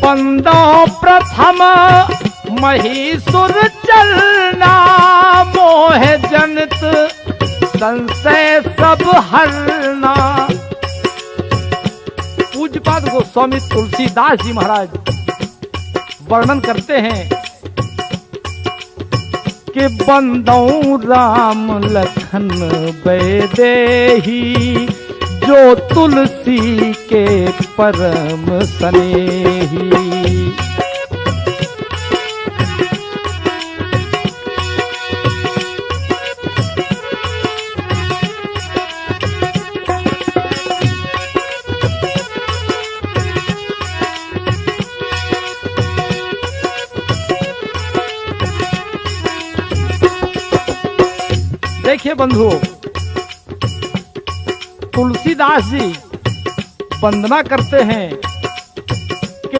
बंदो प्रथम महीसुर चलना, मोह जनित संशय सब हरना। पूज्यपाद गोस्वामी तुलसीदास जी महाराज वर्णन करते हैं कि बंदौ राम लखन वैदेही, जो तुलसी के परम स्नेही। देखिए बंधुओं, तुलसीदास जी वंदना करते हैं